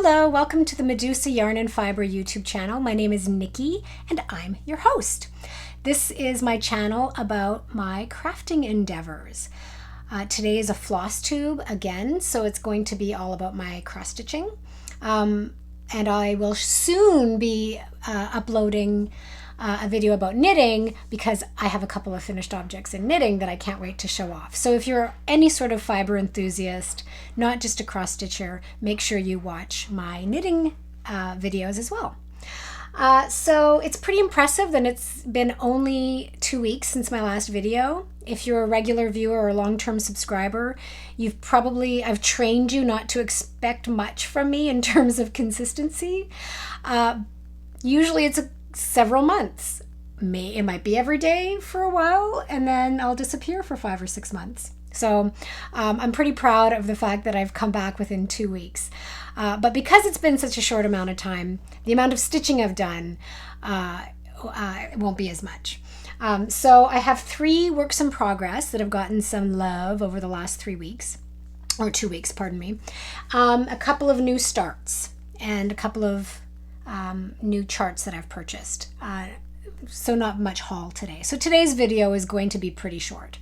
Hello, welcome to the Medusa Yarn and Fiber YouTube channel. My name is Niki and I'm your host. This is my channel about my crafting endeavors. Today is a floss tube again, so it's going to be all about my cross stitching. And I will soon be uploading a video about knitting because I have a couple of finished objects in knitting that I can't wait to show off. So if you're any sort of fiber enthusiast, not just a cross stitcher, make sure you watch my knitting videos as well. So it's pretty impressive that it's been only 2 weeks since my last video. If you're a regular viewer or a long-term subscriber, I've trained you not to expect much from me in terms of consistency. Usually it's several months. It might be every day for a while, and then I'll disappear for 5 or 6 months. So I'm pretty proud of the fact that I've come back within 2 weeks. But because it's been such a short amount of time, the amount of stitching I've done won't be as much. So I have 3 works in progress that have gotten some love over the last 3 weeks, or 2 weeks, pardon me. A couple of new starts and a couple of new charts that I've purchased. So not much haul today. So today's video is going to be pretty short.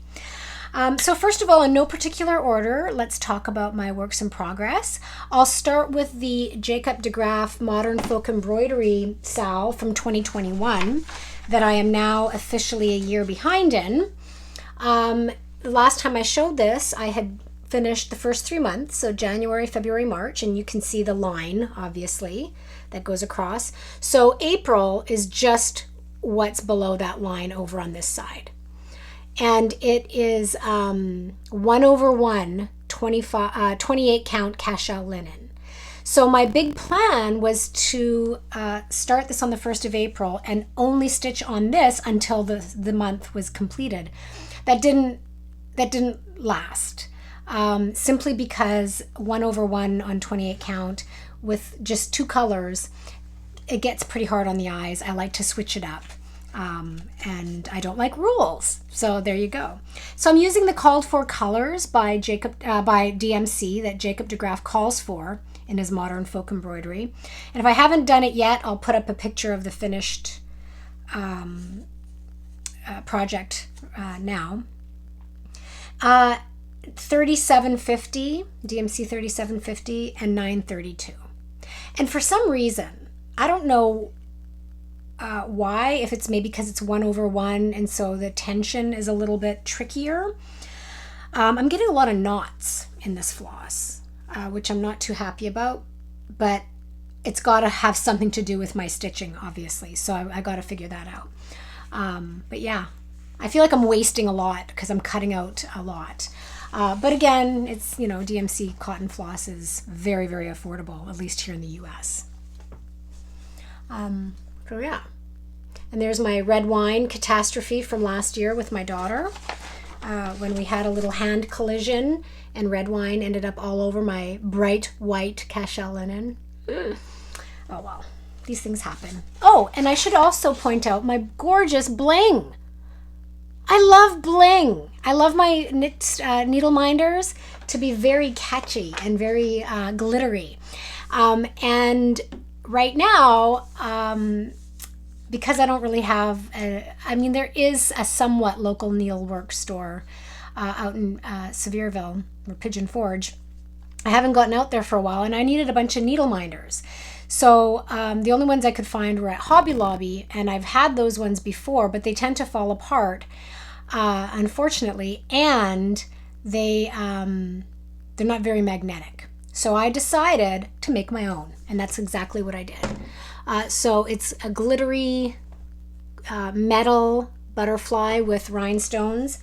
So first of all, in no particular order, let's talk about my works in progress. I'll start with the Jacob de Graaf Modern Folk Embroidery SAL from 2021 that I am now officially a year behind in. The last time I showed this, I had finished the first 3 months, so January, February, March, and you can see the line, obviously, that goes across. So April is just what's below that line over on this side. And it is 1/1 28 count cashel linen. So my big plan was to start this on the 1st of April and only stitch on this until the month was completed. That didn't last. Simply because 1/1 on 28 count with just 2 colors, it gets pretty hard on the eyes. I like to switch it up. And I don't like rules. So there you go. So I'm using the called for colors by DMC that Jacob de Graaf calls for in his Modern Folk Embroidery. And if I haven't done it yet, I'll put up a picture of the finished project now. 3750, DMC 3750, and 932. And for some reason, I don't know why, if it's maybe because it's 1/1 and so the tension is a little bit trickier. I'm getting a lot of knots in this floss, which I'm not too happy about, but it's got to have something to do with my stitching, obviously, so I got to figure that out. But yeah, I feel like I'm wasting a lot because I'm cutting out a lot. But again, it's, DMC cotton floss is very, very affordable, at least here in the US. So yeah. And there's my red wine catastrophe from last year with my daughter, when we had a little hand collision and red wine ended up all over my bright white cashel linen. Oh well, these things happen. Oh, and I should also point out my gorgeous bling. I love bling. I love my needle minders to be very catchy and very glittery. And right now, because I don't really have, there is a somewhat local needlework store out in Sevierville, or Pigeon Forge. I haven't gotten out there for a while, and I needed a bunch of needle minders. So the only ones I could find were at Hobby Lobby, and I've had those ones before, but they tend to fall apart, unfortunately, and they're not very magnetic. So I decided to make my own, and that's exactly what I did. So it's a glittery metal butterfly with rhinestones,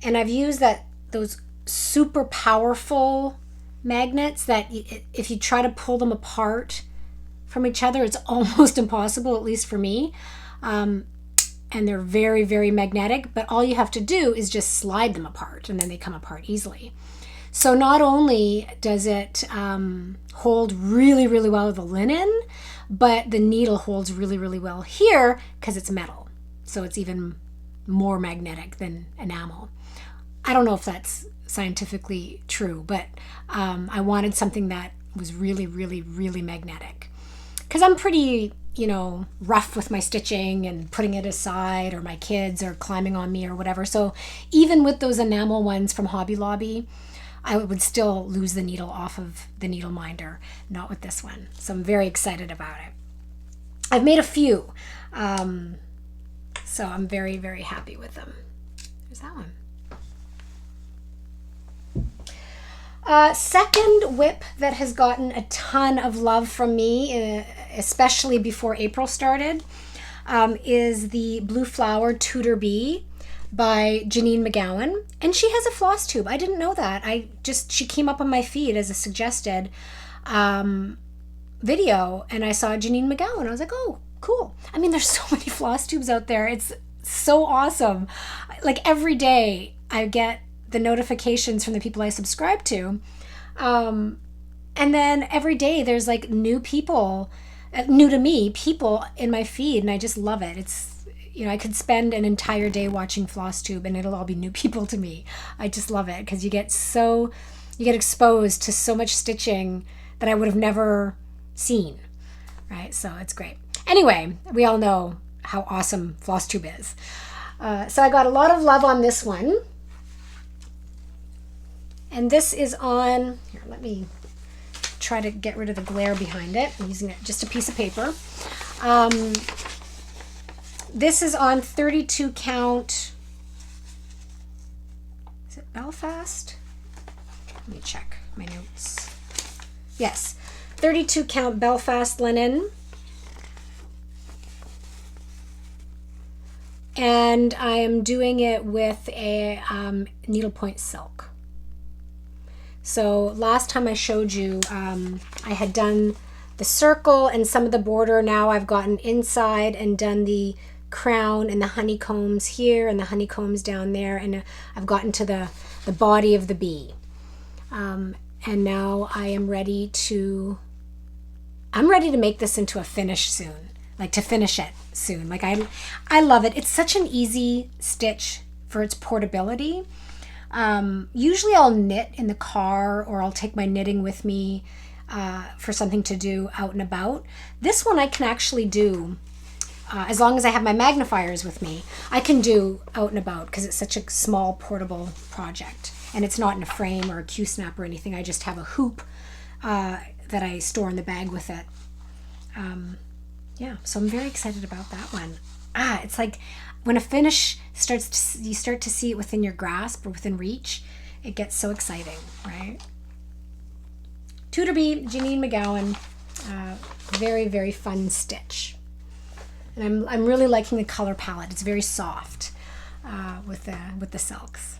and I've used those super powerful magnets that if you try to pull them apart from each other, it's almost impossible, at least for me. And they're very, very magnetic, but all you have to do is just slide them apart, and then they come apart easily. So not only does it hold really, really well with the linen, but the needle holds really, really well here because it's metal. So it's even more magnetic than enamel. I don't know if that's scientifically true, but I wanted something that was really, really, really magnetic. Because I'm pretty, you know, rough with my stitching and putting it aside, or my kids are climbing on me or whatever. So even with those enamel ones from Hobby Lobby, I would still lose the needle off of the needle minder, not with this one. So I'm very excited about it. I've made a few, so I'm very, very happy with them. There's that one. Second whip that has gotten a ton of love from me, especially before April started, is the Blue Flower Tudor Bee by Janine McGowan. And she has a Flosstube. I didn't know that. She came up on my feed as a suggested video, and I saw Janine McGowan. I was like, oh, cool. I mean, there's so many Flosstubes out there. It's so awesome. Like every day I get the notifications from the people I subscribe to. And then every day there's like new people, new to me, people in my feed, and I just love it. It's, you know, I could spend an entire day watching Flosstube and it'll all be new people to me. I just love it because you get exposed to so much stitching that I would have never seen, right? So it's great. Anyway, we all know how awesome Flosstube is. So I got a lot of love on this one. And this is on, here, let me try to get rid of the glare behind it. I'm using just a piece of paper. This is on 32 count, is it Belfast? Let me check my notes. Yes, 32 count Belfast linen. And I am doing it with a needlepoint silk. So last time I showed you, I had done the circle and some of the border. Now I've gotten inside and done the crown and the honeycombs here and the honeycombs down there. And I've gotten to the body of the bee. And now I am ready to make this into a finish soon, like to finish it soon. Like I love it. It's such an easy stitch for its portability. Usually I'll knit in the car, or I'll take my knitting with me for something to do out and about. This one I can actually do, as long as I have my magnifiers with me, I can do out and about because it's such a small portable project. And it's not in a frame or a Q-snap or anything. I just have a hoop that I store in the bag with it. Yeah, so I'm very excited about that one. It's like when a finish you start to see it within your grasp or within reach, it gets so exciting, right? Tudor Bee, Janine McGowan, very, very fun stitch. And I'm really liking the color palette. It's very soft with the silks.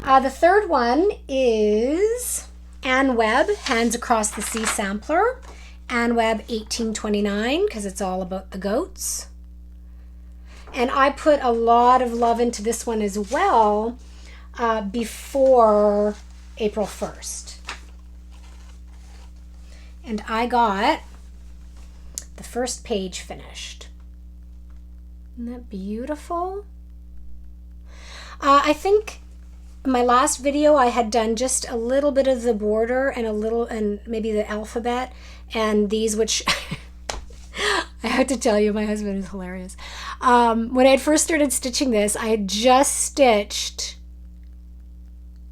The third one is Ann Webb, Hands Across the Sea Sampler. Ann Webb 1829, because it's all about the goats. And I put a lot of love into this one as well before April 1st. And I got the first page finished. Isn't that beautiful? I think my last video I had done just a little bit of the border and maybe the alphabet, and these, which I have to tell you, my husband is hilarious. When I had first started stitching this, I had just stitched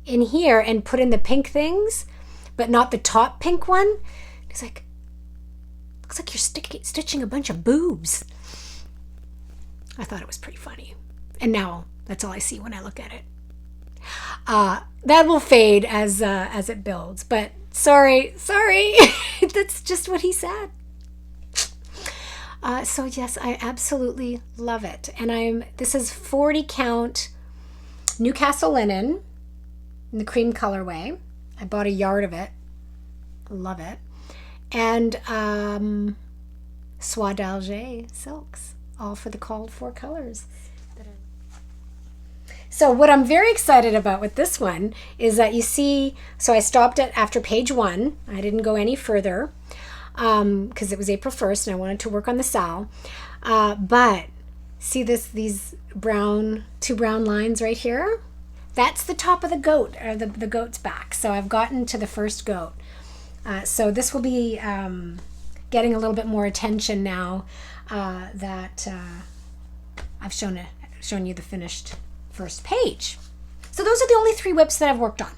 in here and put in the pink things, but not the top pink one. It's like, looks like you're stitching a bunch of boobs. I thought it was pretty funny. And now that's all I see when I look at it. That will fade as it builds, but sorry, that's just what he said. So yes, I absolutely love it. And this is 40 count Newcastle linen in the cream colorway. I bought a yard of it. Love it. And Soie d'Alger silks, all for the called for colors. So what I'm very excited about with this one is that you see, so I stopped it after page 1. I didn't go any further because it was April 1st and I wanted to work on the sal. But see these two brown lines right here? That's the top of the goat, or the goat's back. So I've gotten to the first goat. So this will be getting a little bit more attention now that I've shown you the finished first page. So those are the only 3 whips that I've worked on.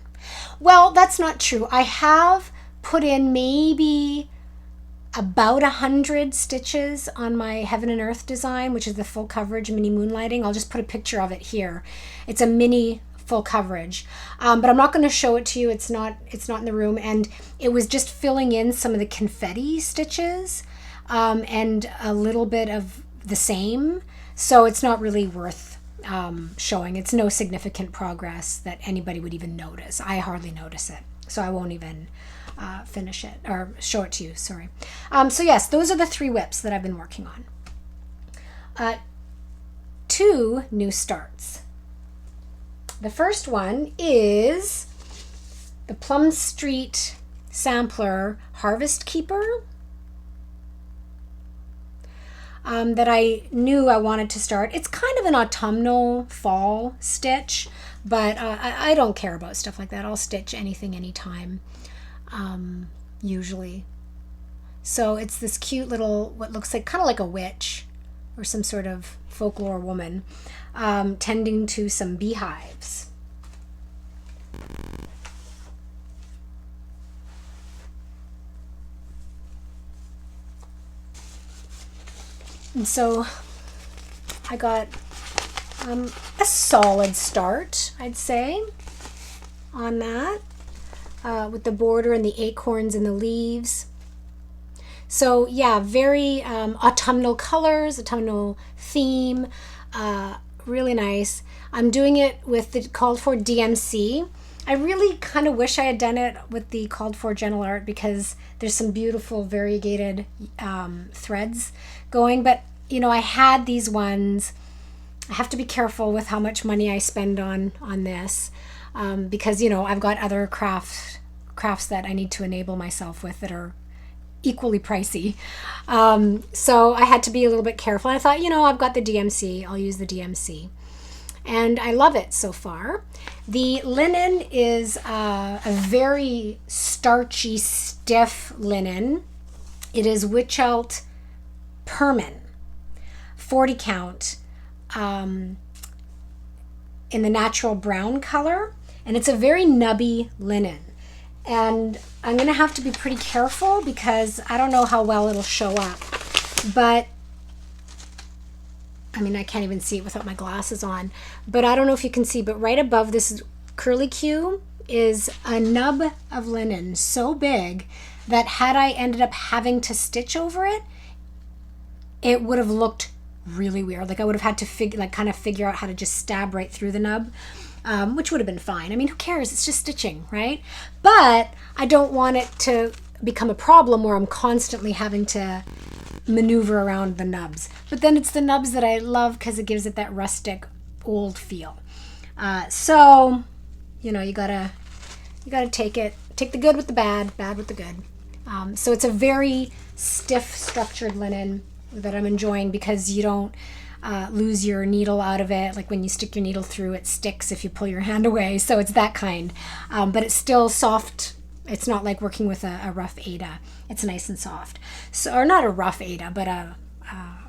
Well, that's not true. I have put in maybe about 100 stitches on my Heaven and Earth design, which is the full coverage mini moonlighting. I'll just put a picture of it here. It's a mini full coverage, but I'm not going to show it to you. It's not in the room, and it was just filling in some of the confetti stitches and a little bit of the same, so it's not really worth showing. It's no significant progress that anybody would even notice. I hardly notice it, so I won't even finish it or show it to you, sorry. So yes, those are the 3 whips that I've been working on. 2 new starts. The first one is the Plum Street Sampler Harvest Keeper that I knew I wanted to start. It's kind of an autumnal fall stitch, but I don't care about stuff like that. I'll stitch anything anytime, usually. So it's this cute little, what looks like kind of like a witch or some sort of folklore woman tending to some beehives. And so I got a solid start, I'd say, on that, with the border and the acorns and the leaves. So yeah, very autumnal colors, autumnal theme, really nice. I'm doing it with the called for DMC. I really kind of wish I had done it with the called for gentle art because there's some beautiful variegated threads going, but you know, I had these ones. I have to be careful with how much money I spend on this because, you know, I've got other crafts that I need to enable myself with that are equally pricey. So I had to be a little bit careful. I thought, you know, I've got the DMC, I'll use the DMC. And I love it so far. The linen is a very starchy, stiff linen. It is Witchelt Permin, 40 count, in the natural brown color. And it's a very nubby linen. And I'm going to have to be pretty careful because I don't know how well it'll show up. But, I mean, I can't even see it without my glasses on. But I don't know if you can see, but right above this curly Q is a nub of linen so big that had I ended up having to stitch over it, it would have looked really weird. Like I would have had to figure out how to just stab right through the nub. Which would have been fine. I mean, who cares? It's just stitching, right? But I don't want it to become a problem where I'm constantly having to maneuver around the nubs. But then it's the nubs that I love because it gives it that rustic, old feel. So, you know, you gotta take the good with the bad with the good. So it's a very stiff, structured linen that I'm enjoying because you don't lose your needle out of it. Like when you stick your needle through, it sticks if you pull your hand away. So it's that kind, but it's still soft. It's not like working with a rough Aida. It's nice and soft. So, or not a rough Aida, but a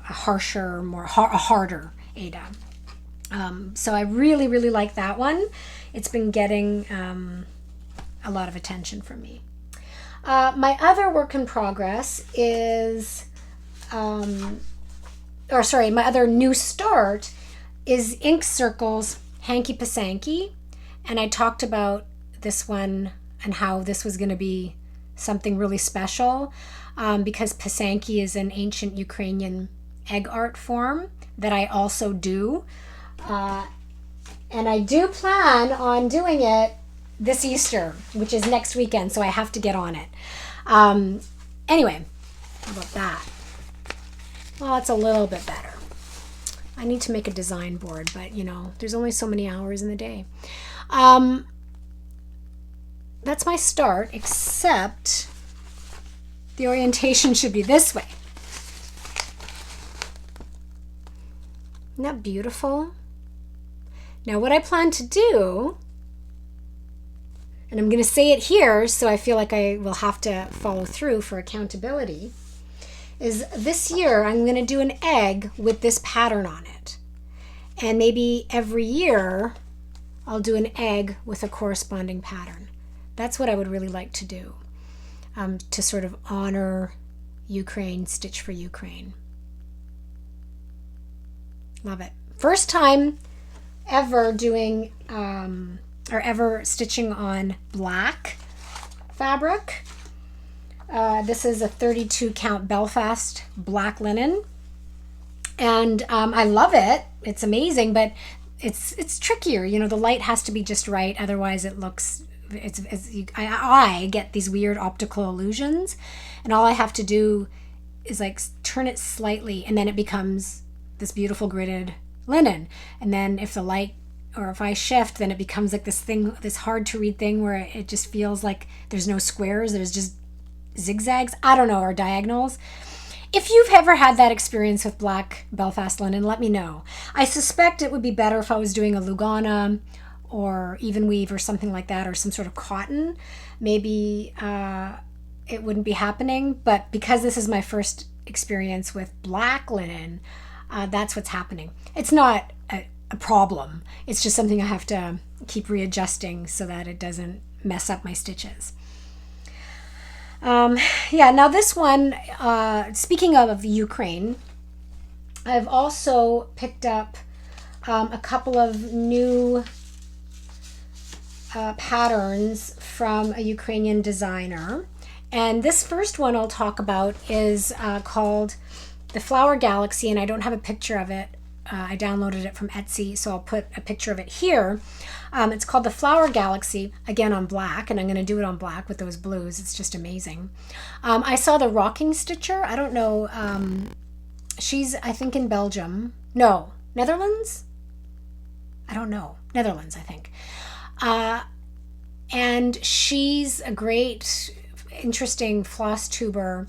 harsher, a harder Aida. So I really, really like that one. It's been getting a lot of attention from me. My other work in progress is my other new start is Ink Circle's Hanky Pysanky. And I talked about this one and how this was going to be something really special because Pysanky is an ancient Ukrainian egg art form that I also do. And I do plan on doing it this Easter, which is next weekend, so I have to get on it. Anyway, how about that? Well, it's a little bit better. I need to make a design board, but you know, there's only so many hours in the day. That's my start, except the orientation should be this way. Isn't that beautiful? Now what I plan to do and I'm going to say it here so I feel like I will have to follow through for accountability, is this year I'm going to do an egg with this pattern on it. And maybe every year I'll do an egg with a corresponding pattern. That's what I would really like to do, to sort of honor Ukraine, Stitch for Ukraine. Love it. First time ever doing, or ever stitching on black fabric. This is a 32 count Belfast black linen. And I love it. It's amazing, but it's trickier. You know, the light has to be just right. Otherwise it looks, I get these weird optical illusions, and all I have to do is like turn it slightly and then it becomes this beautiful gridded linen. And then if the light, or if I shift, then it becomes like this thing, this hard to read thing where it just feels like there's no squares, there's just zigzags, I don't know, or diagonals. If you've ever had that experience with black Belfast linen, let me know. I suspect it would be better if I was doing a Lugana or even weave or something like that, or some sort of cotton. Maybe it wouldn't be happening, but because this is my first experience with black linen, that's what's happening. It's not a problem. It's just something I have to keep readjusting so that it doesn't mess up my stitches. Yeah, now this one, speaking of Ukraine, I've also picked up a couple of new patterns from a Ukrainian designer. And this first one I'll talk about is called the Flower Galaxy, and I don't have a picture of it. I downloaded it from Etsy, so I'll put a picture of it here. It's called the Flower Galaxy, again on black, and I'm going to do it on black with those blues. It's just amazing. I saw the Rocking Stitcher. I don't know. She's, I think, in Belgium. No, Netherlands? I don't know. Netherlands, I think. And she's a great, interesting floss tuber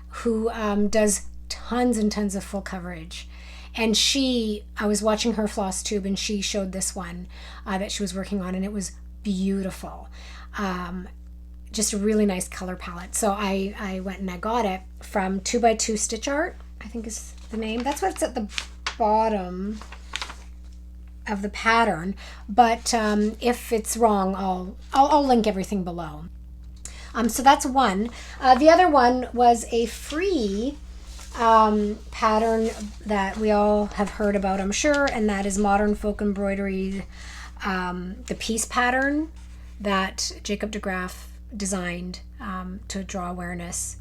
who does tons and tons of full coverage. And I was watching her floss tube, and she showed this one that she was working on, and it was beautiful. Just a really nice color palette. So I went and I got it from 2x2 Stitch Art, I think is the name. That's what's at the bottom of the pattern. But if it's wrong, I'll link everything below. So that's one. The other one was a free pattern that we all have heard about, I'm sure, and that is Modern Folk Embroidery, the Peace pattern that Jacob de Graaf designed to draw awareness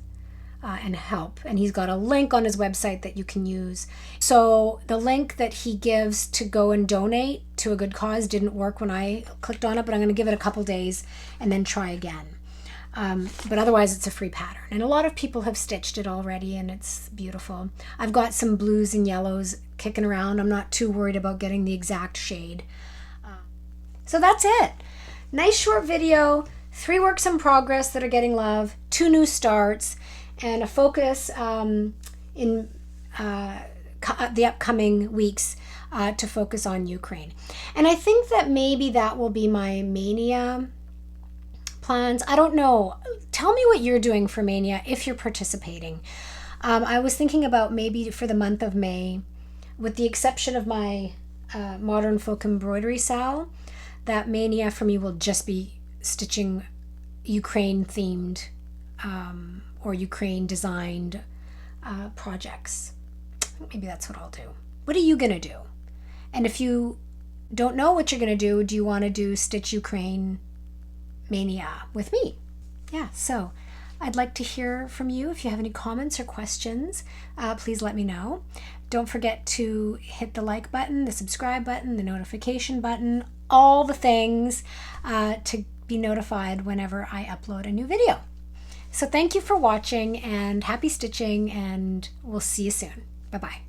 and help. And he's got a link on his website that you can use. So the link that he gives to go and donate to a good cause didn't work when I clicked on it, but I'm going to give it a couple days and then try again. But otherwise it's a free pattern, and a lot of people have stitched it already, and it's beautiful. I've got some blues and yellows kicking around. I'm not too worried about getting the exact shade. So that's it. Nice short video, 3 works in progress that are getting love, 2 new starts, and a focus in the upcoming weeks to focus on Ukraine. And I think that maybe that will be my Mania plans. I don't know. Tell me what you're doing for Mania if you're participating. I was thinking about maybe for the month of May, with the exception of my Modern Folk Embroidery Sal, that Mania for me will just be stitching Ukraine themed or Ukraine designed projects. Maybe that's what I'll do. What are you gonna do? And if you don't know what you're gonna do you want to do Stitch Ukraine Mania with me? Yeah, so I'd like to hear from you. If you have any comments or questions, please let me know. Don't forget to hit the like button, the subscribe button, the notification button, all the things to be notified whenever I upload a new video. So thank you for watching, and happy stitching, and we'll see you soon. Bye-bye.